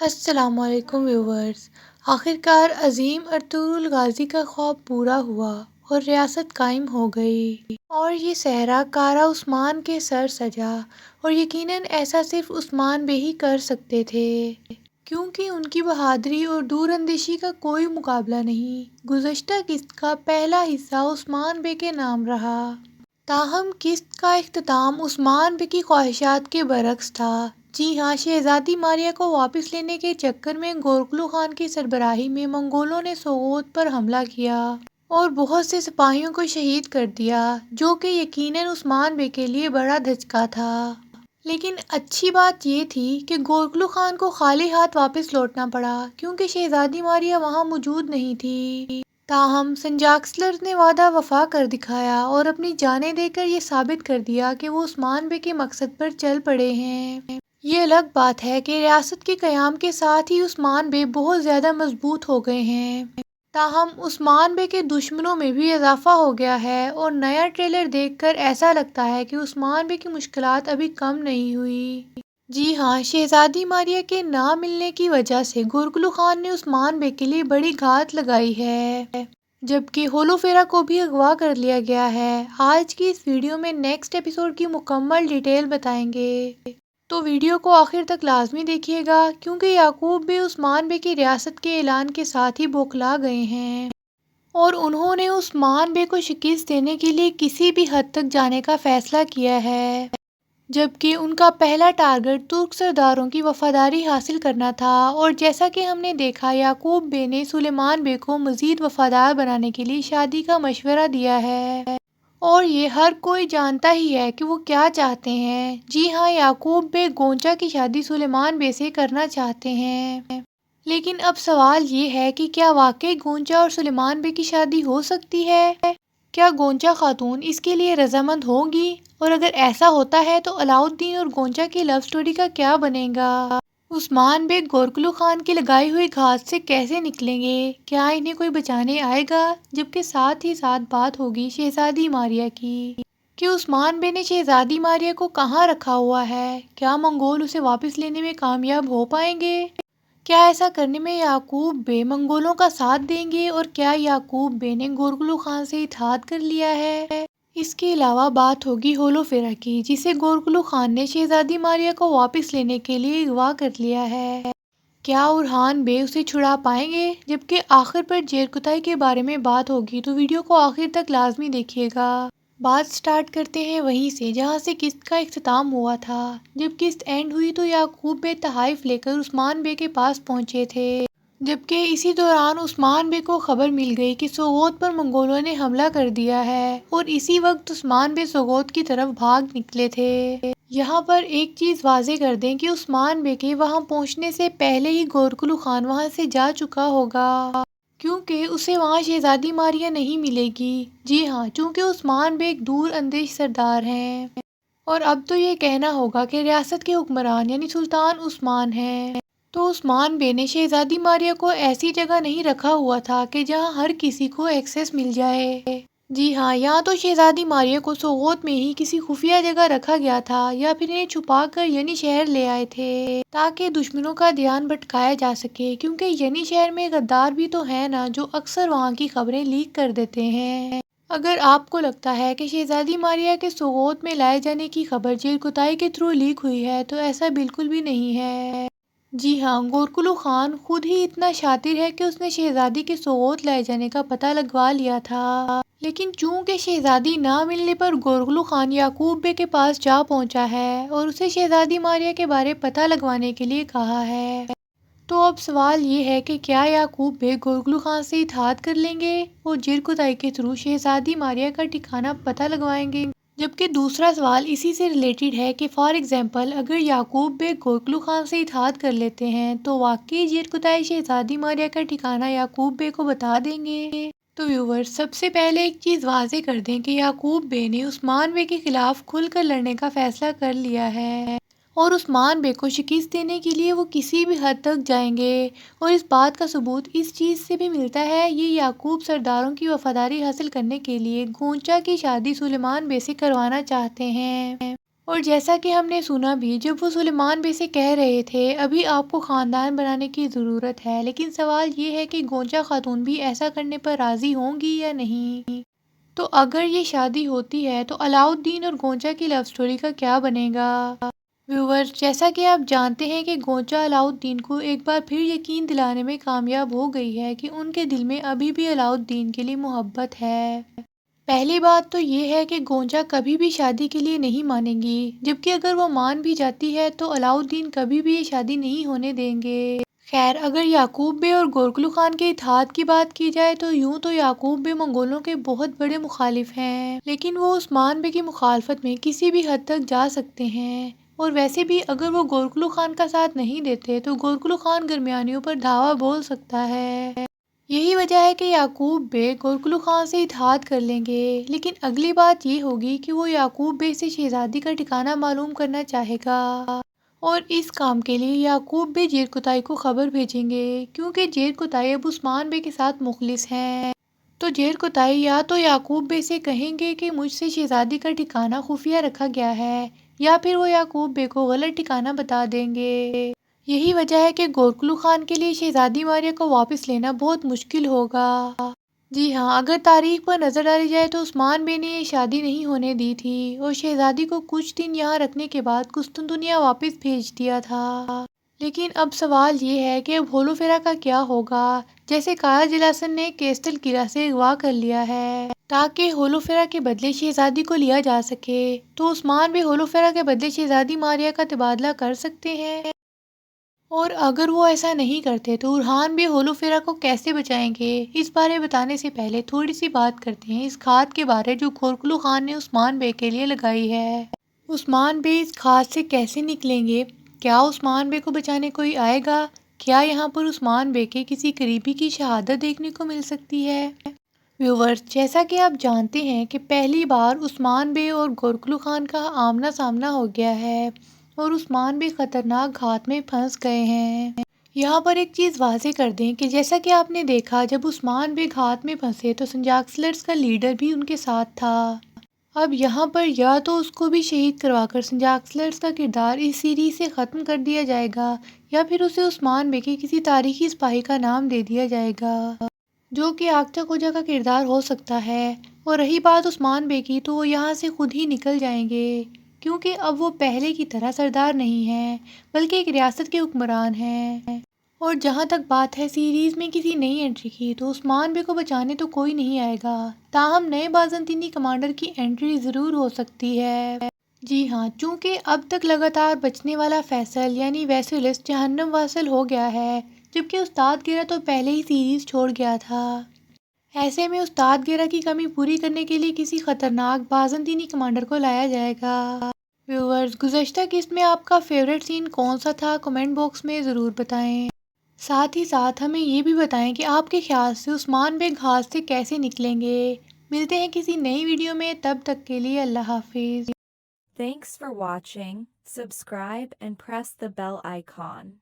अस्सलामुअलैकुम व्यूवर्स। आखिरकार अजीम अर्तुगरुल गाजी का ख्वाब पूरा हुआ और रियासत कायम हो गई और ये सहरा कारा उस्मान के सर सजा। और यकीनन ऐसा सिर्फ उस्मान बे ही कर सकते थे, क्योंकि उनकी बहादुरी और दूरअंदेशी का कोई मुकाबला नहीं। गुज़श्ता किस्त का पहला हिस्सा उस्मान बे के नाम रहा, ताहम किस्त का इख्तिताम उस्मान बे की ख्वाहिशात के बरक्स था। जी हाँ, शहजादी मारिया को वापस लेने के चक्कर में गोरकुलू खान की सरबराही में मंगोलों ने सोगोत पर हमला किया और बहुत से सिपाहियों को शहीद कर दिया, जो कि यकीनन उस्मान बे के लिए बड़ा धचका था। लेकिन अच्छी बात ये थी कि गोरकुलू खान को खाली हाथ वापस लौटना पड़ा, क्योंकि शहजादी मारिया वहाँ मौजूद नहीं थी। ताहम संजाक्सलर ने वादा वफा कर दिखाया और अपनी जानें देकर ये साबित कर दिया कि वो उस्मान बे के मकसद पर चल पड़े हैं। ये अलग बात है कि रियासत के क़याम के साथ ही उस्मान बे बहुत ज़्यादा मजबूत हो गए हैं। ताहम उस्मान बे के दुश्मनों में भी इजाफा हो गया है और नया ट्रेलर देखकर ऐसा लगता है कि उस्मान बे की मुश्किलात अभी कम नहीं हुई। जी हाँ, शहजादी मारिया के ना मिलने की वजह से गोरकुलू खान ने उस्मान बे के लिए बड़ी घात लगाई है, जबकि होलोफेरा को भी अगवा कर लिया गया है। आज की इस वीडियो में नेक्स्ट एपिसोड की मुकम्मल डिटेल बताएंगे, तो वीडियो को आखिर तक लाजमी देखिएगा, क्योंकि याकूब बे उस्मान बे की रियासत के ऐलान के साथ ही बौखला गए हैं और उन्होंने उस्मान बे को शिकस्त देने के लिए किसी भी हद तक जाने का फैसला किया है, जबकि उनका पहला टारगेट तुर्क सरदारों की वफादारी हासिल करना था। और जैसा कि हमने देखा, याकूब बे ने सुलेमान बे को मज़ीद वफादार बनाने के लिए शादी का मशवरा दिया है और ये हर कोई जानता ही है कि वो क्या चाहते हैं। जी हाँ, याकूब बे गोंचा की शादी सुलेमान बे से करना चाहते हैं। लेकिन अब सवाल ये है कि क्या वाकई गोंचा और सुलेमान बे की शादी हो सकती है? क्या गोंचा खातून इसके लिए रजामंद होंगी? और अगर ऐसा होता है तो अलाउद्दीन और गोंचा की लव स्टोरी का क्या बनेगा? उस्मान बे गोरकुलू खान की लगाई हुई घात से कैसे निकलेंगे? क्या इन्हें कोई बचाने आएगा? जबकि साथ ही साथ बात होगी शहजादी मारिया की कि उस्मान बे ने शहजादी मारिया को कहाँ रखा हुआ है। क्या मंगोल उसे वापस लेने में कामयाब हो पाएंगे? क्या ऐसा करने में याकूब बे मंगोलों का साथ देंगे? और क्या याकूब बे ने गोरकुलू खान से इत्तेहाद कर लिया है? इसके अलावा बात होगी होलोफेरा की, जिसे गोरकुलू खान ने शहजादी मारिया को वापस लेने के लिए अगवा कर लिया है। क्या उरहान बे उसे छुड़ा पाएंगे? जबकि आखिर पर जेरकुताई के बारे में बात होगी, तो वीडियो को आखिर तक लाजमी देखिएगा। बात स्टार्ट करते हैं वहीं से जहां से किस्त का इख्तिताम हुआ था। जब किस्त एंड हुई तो याकूब बे तहाइफ लेकर उस्मान बे के पास पहुंचे थे, जबकि इसी दौरान उस्मान बे को खबर मिल गई कि सोगोत पर मंगोलों ने हमला कर दिया है और इसी वक्त उस्मान बे सोगोत की तरफ भाग निकले थे। यहाँ पर एक चीज़ वाजे कर दें कि उस्मान बे के वहाँ पहुँचने से पहले ही गोरकुलू खान वहाँ से जा चुका होगा, क्योंकि उसे वहाँ शहजादी मारिया नहीं मिलेगी। जी हाँ, चूँकि उस्मान बे एक दूर अंदेश सरदार हैं और अब तो ये कहना होगा कि रियासत के हुक्मरान यानी सुल्तान उस्मान हैं। तो उस्मान बे ने शहजादी मारिया को ऐसी जगह नहीं रखा हुआ था कि जहाँ हर किसी को एक्सेस मिल जाए। जी हाँ, यहाँ तो शहजादी मारिया को सोगोत में ही किसी खुफिया जगह रखा गया था, या फिर इन्हें छुपा कर यनी शहर ले आए थे ताकि दुश्मनों का ध्यान भटकाया जा सके, क्योंकि यनी शहर में गद्दार भी तो है ना, जो अक्सर वहाँ की खबरें लीक कर देते हैं। अगर आपको लगता है कि शहजादी मारिया के सोगोत में लाए जाने की खबर जेरकुताई के थ्रू लीक हुई है, तो ऐसा बिल्कुल भी नहीं है। जी हाँ, गोरकुलू खान खुद ही इतना शातिर है कि उसने शहजादी के सोगोत लाए जाने का पता लगवा लिया था। लेकिन चूंकि शहजादी ना मिलने पर गोरकुलू खान याकूब बे के पास जा पहुंचा है और उसे शहजादी मारिया के बारे पता लगवाने के लिए कहा है। तो अब सवाल ये है कि क्या याकूब बे गोरकुलू खान से इत्तेहाद कर लेंगे और जेरकुताई के थ्रू शहजादी मारिया का ठिकाना पता लगवाएंगे? जबकि दूसरा सवाल इसी से रिलेटेड है कि फॉर एग्जांपल अगर याकूब बे गोरकुलू खान से इत्तेहाद कर लेते हैं तो वाकई जेरकुताई शहजादी मारिया का ठिकाना याकूब बे को बता देंगे? तो व्यूवर्स, सबसे पहले एक चीज़ वाजे कर दें कि याकूब बे ने उस्मान बे के खिलाफ खुलकर लड़ने का फैसला कर लिया है और उस्मान बे को शिकस्त देने के लिए वो किसी भी हद तक जाएंगे। और इस बात का सबूत इस चीज़ से भी मिलता है, ये याकूब सरदारों की वफादारी हासिल करने के लिए गोंचा की शादी सुलेमान बे से करवाना चाहते हैं। और जैसा कि हमने सुना भी, जब वो सुलेमान बे से कह रहे थे अभी आपको ख़ानदान बनाने की ज़रूरत है, लेकिन सवाल ये है कि गोंचा खातून भी ऐसा करने पर राज़ी होंगी या नहीं। तो अगर ये शादी होती है तो अलाउद्दीन और गोंचा की लव स्टोरी का क्या बनेगा। व्यूवर्स, जैसा कि आप जानते हैं कि गोंचा अलाउद्दीन को एक बार फिर यकीन दिलाने में कामयाब हो गई है कि उनके दिल में अभी भी अलाउद्दीन के लिए मोहब्बत है। पहली बात तो ये है कि गोंचा कभी भी शादी के लिए नहीं मानेंगी, जबकि अगर वो मान भी जाती है तो अलाउद्दीन कभी भी ये शादी नहीं होने देंगे। खैर, अगर याकूब बे और गोरकुल खान के इत्तेहाद की बात की जाए तो यूं तो याकूब बे मंगोलों के बहुत बड़े मुखालिफ हैं, लेकिन वो उस्मान बे की मुखालफत में किसी भी हद तक जा सकते हैं। और वैसे भी अगर वो गोरकुल खान का साथ नहीं देते तो गोरकुल खान गरमियानियों पर धावा बोल सकता है। यही वजह है कि याकूब बे गोरकुल खान से इत्तेहाद कर लेंगे, लेकिन अगली बात ये होगी कि वो याकूब बे से शहजादी का ठिकाना मालूम करना चाहेगा। और इस काम के लिए याकूब बे जेर कुताई को खबर भेजेंगे, क्योंकि जेर कुताई अब उस्मान बे के साथ मुखलिस हैं। तो जेर कुताई या तो याकूब बे से कहेंगे कि मुझसे शहजादी का ठिकाना खुफिया रखा गया है, या फिर वो याकूब बे को गलत ठिकाना बता देंगे। यही वजह है कि गोरकुल खान के लिए शहजादी मारिया को वापस लेना बहुत मुश्किल होगा। जी हाँ, अगर तारीख पर नज़र डाली जाए तो उस्मान बे ने ये शादी नहीं होने दी थी और शहजादी को कुछ दिन यहाँ रखने के बाद कुस्तुनतुनिया वापस भेज दिया था। लेकिन अब सवाल ये है कि अब होलोफेरा का क्या होगा। जैसे काया जिलासन ने केस्टल किला से अगवा कर लिया है ताकि होलोफेरा के बदले शहजादी को लिया जा सके, तो उस्मान भी होलोफेरा के बदले शहजादी मारिया का तबादला कर सकते हैं। और अगर वो ऐसा नहीं करते तो उरहान भी होलोफेरा को कैसे बचाएंगे। इस बारे में बताने से पहले थोड़ी सी बात करते हैं इस खाद के बारे जो गोरकुल खान ने उस्मान बे के लिए लगाई है। उस्मान बे इस खाद से कैसे निकलेंगे, क्या उस्मान बे को बचाने कोई आएगा, क्या यहाँ पर उस्मान बे के किसी करीबी की शहादत देखने को मिल सकती है। व्यूवर्स, जैसा कि आप जानते हैं कि पहली बार उस्मान बे और गोरकुल खान का आमना सामना हो गया है और उस्मान भी खतरनाक घात में फंस गए हैं। यहाँ पर एक चीज़ वाज़ेह कर दें कि जैसा कि आपने देखा जब उस्मान बे घात में फंसे तो संजाक्सलर्स का लीडर भी उनके साथ था। अब यहाँ पर या तो उसको भी शहीद करवाकर संजाक्सलर्स का किरदार इस सीरीज से ख़त्म कर दिया जाएगा, या फिर उसे उस्मान बे के किसी तारीखी सिपाही का नाम दे दिया जाएगा जो कि आगचा खोजा का किरदार हो सकता है। और रही बात उस्मान बे की, तो वो यहाँ से खुद ही निकल जाएंगे, क्योंकि अब वो पहले की तरह सरदार नहीं हैं बल्कि एक रियासत के हुक्मरान हैं। और जहाँ तक बात है सीरीज़ में किसी नई एंट्री की, तो उस्मान बे को बचाने तो कोई नहीं आएगा, ताहम नए बाज़ंतीनी कमांडर की एंट्री ज़रूर हो सकती है। जी हाँ, चूँकि अब तक लगातार बचने वाला फैसल यानी वेसेलिस जहन्नम वासिल हो गया है, जबकि उस्ताद गिरा तो पहले ही सीरीज़ छोड़ गया था। ऐसे में उस्ताद गिरा की कमी पूरी करने के लिए किसी खतरनाक बाज़ंतीनी कमांडर को लाया जाएगा। व्यूअर्स, गुज़श्ता किस्त में आपका फेवरेट सीन कौन सा था, कमेंट बॉक्स में ज़रूर बताएं। साथ ही साथ हमें ये भी बताएं कि आपके ख्याल से उस्मान बे घात से कैसे निकलेंगे। मिलते हैं किसी नई वीडियो में, तब तक के लिए अल्लाह हाफिज़। Thanks for watching. Subscribe and press the bell icon.